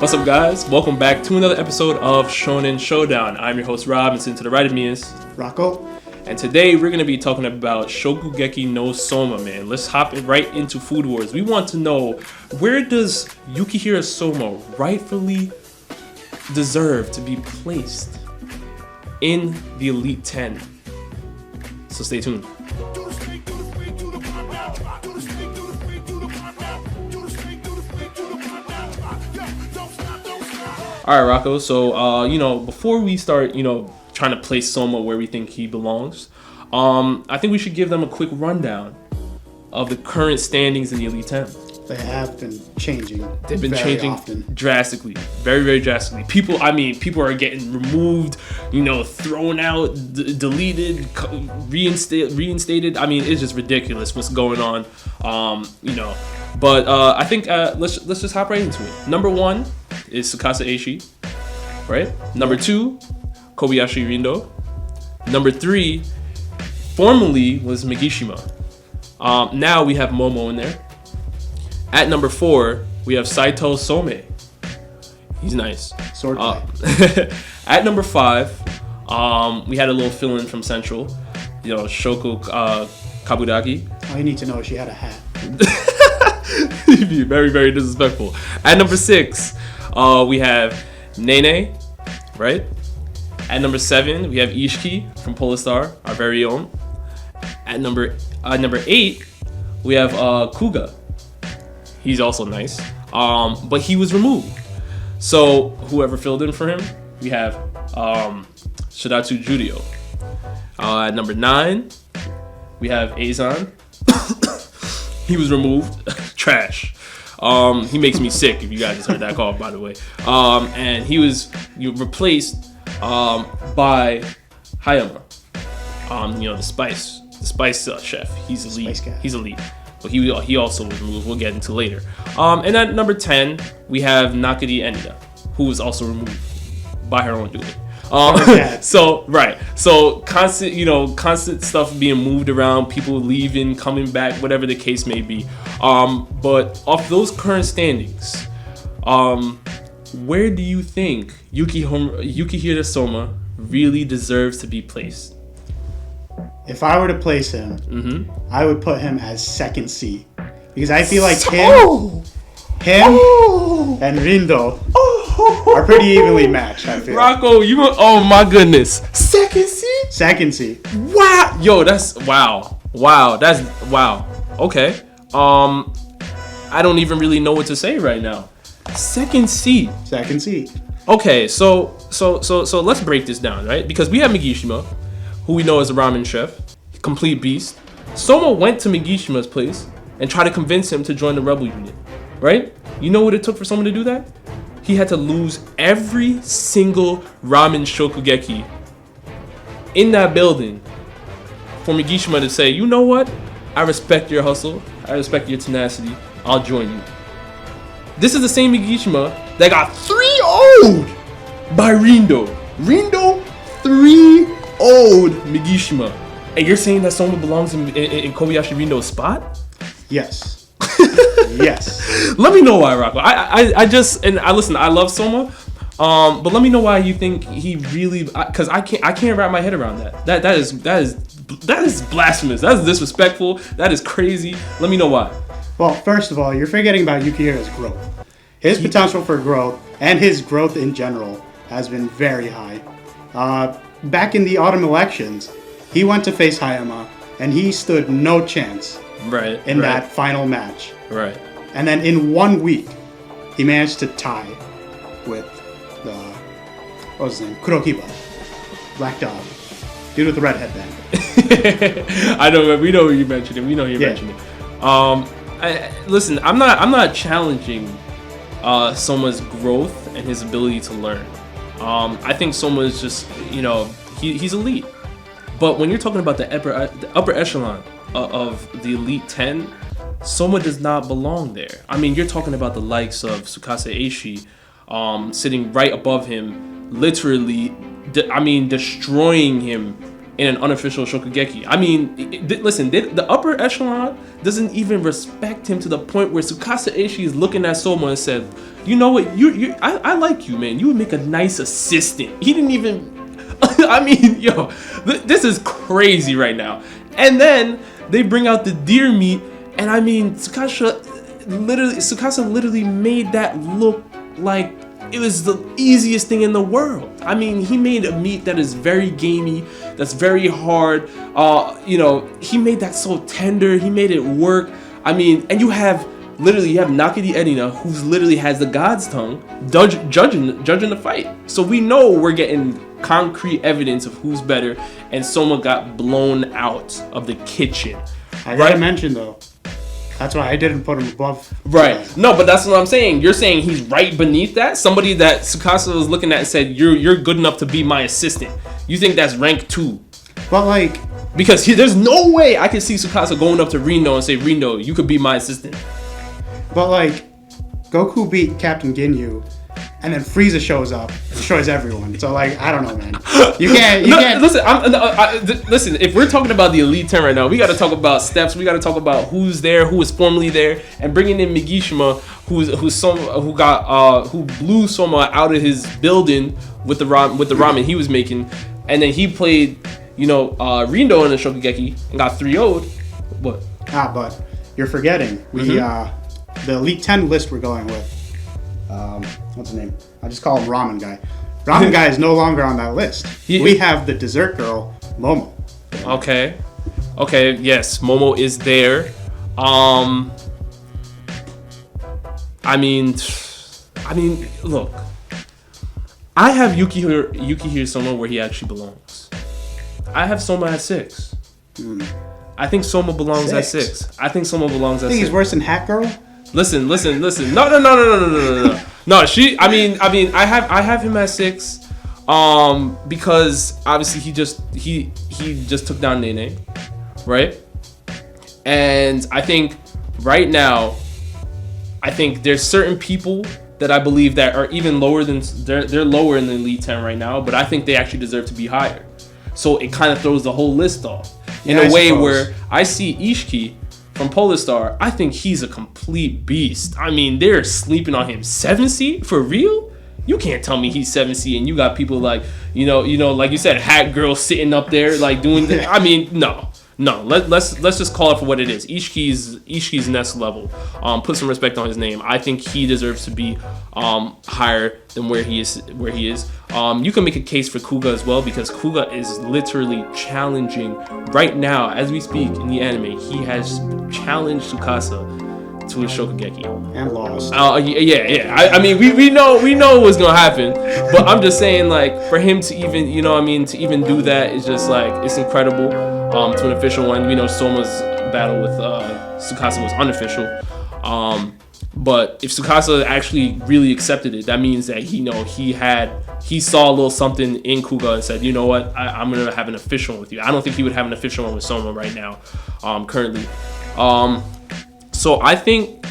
What's up, guys? Welcome back to another episode of Shonen Showdown. I'm your host, Rob, and sitting to the right of me is Rocco. And today we're going to be talking about Shokugeki no Soma, man. Let's hop right into Food Wars. We want to know, where does Yukihira Soma rightfully deserve to be placed in the Elite 10? So stay tuned. All right, Rocco. So, before we start, trying to place Soma where we think he belongs, I think we should give them a quick rundown of the current standings in the Elite 10. They have been changing. They've been very changing often. drastically, very, very drastically. People are getting removed, thrown out, deleted, reinstated. I mean, it's just ridiculous what's going on, But I think let's just hop right into it. Number 1 is Tsukasa Eishi, right? Number 2, Kobayashi Rindo. Number 3, formerly was Megishima. Now we have Momo in there. At number 4, we have Saito Somei. He's nice. Sword play. At number 5, we had a little fill-in from Central. Shoko Kaburagi. All you need to know is she had a hat. Very, very disrespectful. At number 6, we have Nene, right? At number 7, we have Isshiki from Polistar, our very own. At number 8, we have Kuga. He's also nice, but he was removed. So whoever filled in for him, we have Shiratsu Jurio. At number 9, we have Eizan. He was removed. Trash. He makes me sick, if you guys just heard that call, by the way. And he was replaced by Hayama. The spice chef. He's elite. He's elite. But he also was removed. We'll get into later. And at number 10, we have Nakiri Erina, who was also removed by her own doing. So constant stuff being moved around, people leaving, coming back, whatever the case may be. But off those current standings, where do you think Yukihira Soma really deserves to be placed? If I were to place him, I would put him as second C, because I feel like him and Rindo are pretty evenly matched. I feel. Rocco, oh my goodness, second C. Second C. Wow, yo, that's wow. That's wow. Okay. I don't even really know what to say right now. Second C. Second C. Okay, so let's break this down, right? Because we have Megishima, who we know as a ramen chef, complete beast. Soma went to Megishima's place and tried to convince him to join the rebel unit, right? You know what it took for someone to do that? He had to lose every single ramen Shokugeki in that building for Megishima to say, you know what? I respect your hustle. I respect your tenacity. I'll join you. This is the same Megishima that got 3-0'd by Rindo. Rindo 3-0'd Megishima. And you're saying that Soma belongs in Kobayashi Rindo's spot? Yes. Yes. Let me know why, Rocco. I love Soma, but let me know why you think he really, because I can't wrap my head around that. That is blasphemous. That is disrespectful. That is crazy. Let me know why. Well, first of all, you're forgetting about Yukihira's growth. His potential for growth and his growth in general has been very high. Back in the autumn elections, he went to face Hayama, and he stood no chance in that final match. Right. And then in 1 week, he managed to tie with what was his name? Kurokiba. Black Dog. Dude with the red headband. I know, we know you mentioned it. We know you mentioned it. Listen, I'm not challenging Soma's growth and his ability to learn. I think Soma is just, he's elite. But when you're talking about the upper echelon of the Elite 10, Soma does not belong there. I mean, you're talking about the likes of Tsukasa Eishi sitting right above him, literally, destroying him in an unofficial Shokugeki. I mean, listen, the upper echelon doesn't even respect him to the point where Tsukasa Eishi is looking at Soma and said, you know what, I like you, man. You would make a nice assistant. He didn't even, I mean, yo, this is crazy right now. And then they bring out the deer meat, and I mean, Tsukasa literally made that look like it was the easiest thing in the world. I mean, he made a meat that is very gamey, that's very hard. He made that so tender. He made it work. I mean, and you have Nakiri Erina, who literally has the God's tongue, judging the fight. So we know we're getting concrete evidence of who's better, and Soma got blown out of the kitchen. I gotta mention though, that's why I didn't put him above. Right. No, but that's what I'm saying. You're saying he's right beneath that? Somebody that Tsukasa was looking at and said, you're good enough to be my assistant. You think that's rank 2? But like, because there's no way I can see Tsukasa going up to Rindo and say, Rindo, you could be my assistant. But like, Goku beat Captain Ginyu, and then Frieza shows up and destroys everyone. So like, I don't know, man. You can't. Listen. If we're talking about the Elite 10 right now, we got to talk about steps. We got to talk about who's there, who was formerly there, and bringing in Megishima, who blew Soma out of his building with the ramen he was making, and then he played, Rindo in the Shokugeki and got 3-0'd. What? But you're forgetting the Elite 10 list we're going with. What's his name? I just call him Ramen Guy. Ramen Guy is no longer on that list. We have the dessert girl, Momo. Okay. Yes, Momo is there. I mean, look. I have Yukihira Soma where he actually belongs. I have Soma at 6. I think Soma belongs at 6. I think Soma belongs at 6. I think he's worse than Hat Girl? Listen. No. No, I have him at 6. Because obviously he just took down Nene, right? And I think right now, there's certain people that I believe that are even lower than they're lower in the Elite 10 right now, but I think they actually deserve to be higher. So it kind of throws the whole list off in a way where I see Isshiki from Polar Star. I think he's a complete beast. I mean, they're sleeping on him. 7C for real? You can't tell me he's 7C and you got people like, like you said, Hat Girl sitting up there like doing the, I mean, no. Let's just call it for what it is. Ishiki's next level. Put some respect on his name. I think he deserves to be higher than where he is. You can make a case for Kuga as well, because Kuga is literally challenging right now as we speak in the anime. He has challenged Tsukasa to a Shokugeki and lost. Yeah. I mean, we know what's gonna happen, but I'm just saying, like, for him to even, to even do that is just like, it's incredible. To an official one, we know Soma's battle with Tsukasa was unofficial. But if Tsukasa actually really accepted it, that means that he saw a little something in Kuga and said, you know what, I'm gonna have an official one with you. I don't think he would have an official one with Soma right now, currently. So I think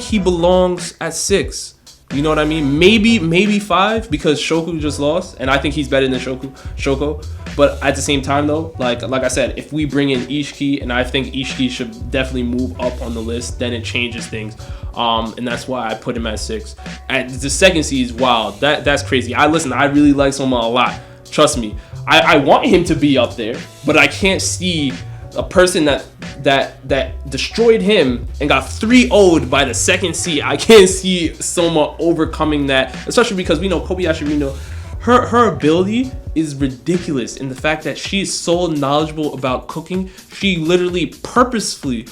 he belongs at 6. You know what I mean? Maybe 5, because Shoku just lost, and I think he's better than Shoko. But at the same time, though, like I said, if we bring in Isshiki, and I think Isshiki should definitely move up on the list, then it changes things. And that's why I put him at 6. At the second seed is wild. That's crazy. I really like Soma a lot. Trust me. I want him to be up there, but I can't see a person that destroyed him and got 3-0'd by the second seed. I can't see Soma overcoming that, especially because we know Kobayashi Rindo, her ability is ridiculous in the fact that she is so knowledgeable about cooking. She literally purposefully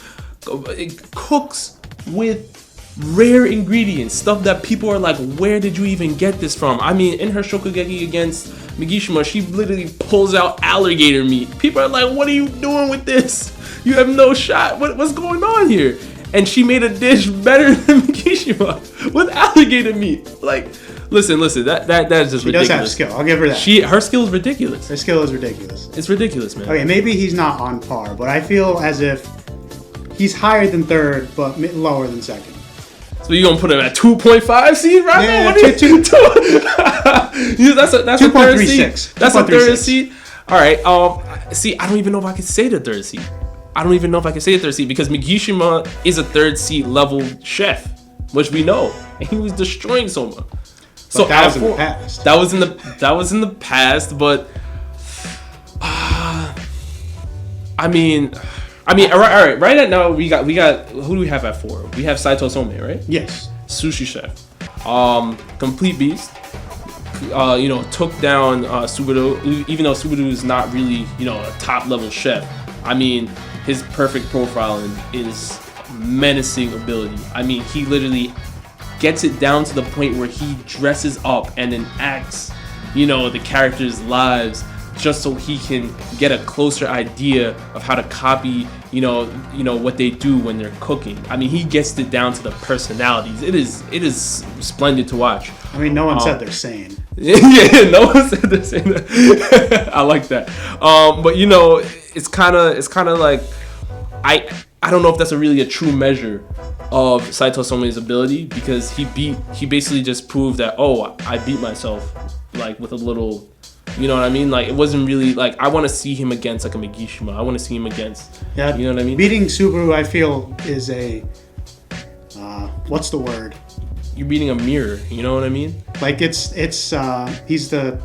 cooks with rare ingredients, stuff that people are like, where did you even get this from? I mean, in her Shokugeki against Megishima, she literally pulls out alligator meat. People are like, what are you doing with this? You have no shot. What's going on here? And she made a dish better than Megishima with alligator meat. Like, listen, that is just ridiculous. She does have skill. I'll give her that. Her skill is ridiculous. Her skill is ridiculous. It's ridiculous, man. Okay, maybe he's not on par, but I feel as if he's higher than 3rd, but lower than 2nd. So you gonna put him at 2.5 seed, right? Yeah, that's a 3rd seed. That's a 3rd seed. All right. See, I don't even know if I can say the third seat. Because Megishima is a third seat level chef, which we know, and he was destroying Soma. So that was in the past. That was in the past, but I mean, all right. Right now we got who do we have at 4? We have Saito Somei, right? Yes. Sushi chef, complete beast. Took down Subaru, even though Subaru is not really a top level chef. I mean, his perfect profiling is menacing ability. I mean, he literally gets it down to the point where he dresses up and then acts, the characters' lives just so he can get a closer idea of how to copy, what they do when they're cooking. I mean, he gets it down to the personalities. It is splendid to watch. I mean, no one said they're sane. Yeah, no one said they're sane. I like that. But it's kind of like I don't know if that's really a true measure of Saito Somei's ability, because he basically just proved that, I beat myself like with a little, you know what I mean? Like, it wasn't really like, I want to see him against like a Megishima. I want to see him against, you know what I mean? Beating Subaru, I feel, is a what's the word? You're beating a mirror, you know what I mean? Like he's the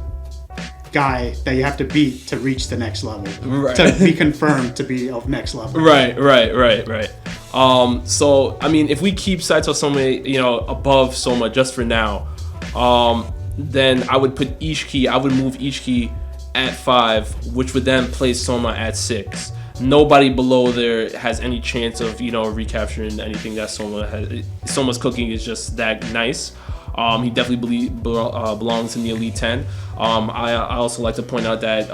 guy that you have to beat to reach the next level, right, to be confirmed to be of next level. Right. So I mean, if we keep Saito Somei, above Soma just for now, then I would put Isshiki. I would move Isshiki at 5, which would then place Soma at 6. Nobody below there has any chance of recapturing anything that Soma has. Soma's cooking is just that nice. He definitely belongs in the Elite 10. I also like to point out that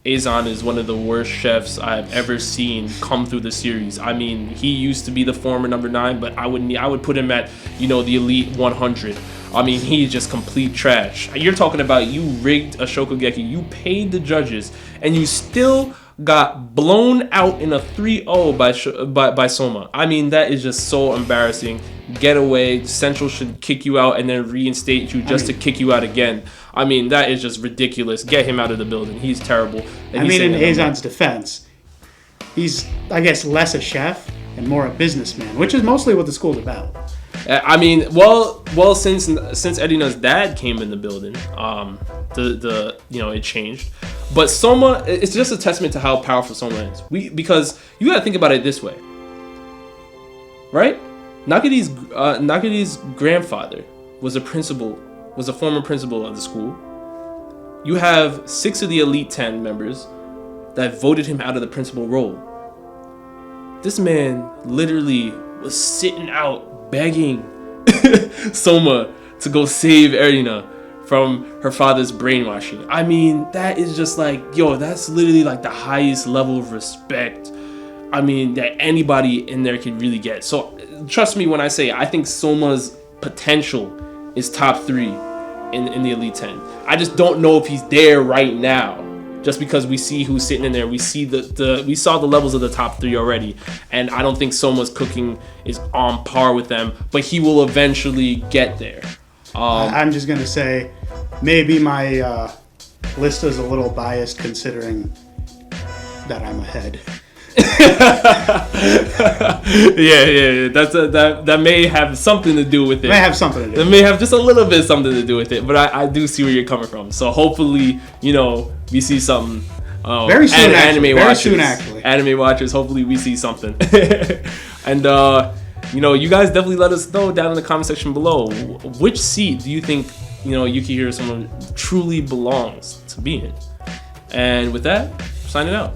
Eizan is one of the worst chefs I've ever seen come through the series. I mean, he used to be the former number 9, but I would put him at the Elite 100. I mean, he's just complete trash. You're talking about you rigged a Shokugeki, you paid the judges, and you still got blown out in a 3-0 by Soma. I mean, that is just so embarrassing. Get away. Central should kick you out and then reinstate you to kick you out again. I mean, that is just ridiculous. Get him out of the building. He's terrible. And in Eizan's defense, he's, I guess, less a chef and more a businessman, which is mostly what the school's about. I mean, well, since Erina's dad came in the building, it changed. But Soma, it's just a testament to how powerful Soma is. Because you gotta think about it this way, right? Nakiri's grandfather was a former principal of the school. You have 6 of the Elite 10 members that voted him out of the principal role. This man literally was sitting out begging Soma to go save Erina from her father's brainwashing. I mean, that is just like, that's literally like the highest level of respect, I mean, that anybody in there can really get. So trust me when I say I think Soma's potential is top 3 in the Elite 10. I just don't know if he's there right now, just because we see who's sitting in there. We see we saw the levels of the top 3 already, and I don't think Soma's cooking is on par with them, but he will eventually get there. I'm just gonna say, maybe my list is a little biased considering that I'm ahead. Yeah. That may have something to do with it. It may have just a little bit something to do with it. But I do see where you're coming from. So hopefully, we see something. Very soon, actually. Anime watchers, hopefully we see something. And you guys definitely let us know down in the comment section below, which seat do you think Yukihira Soma truly belongs to be in. And with that, signing out.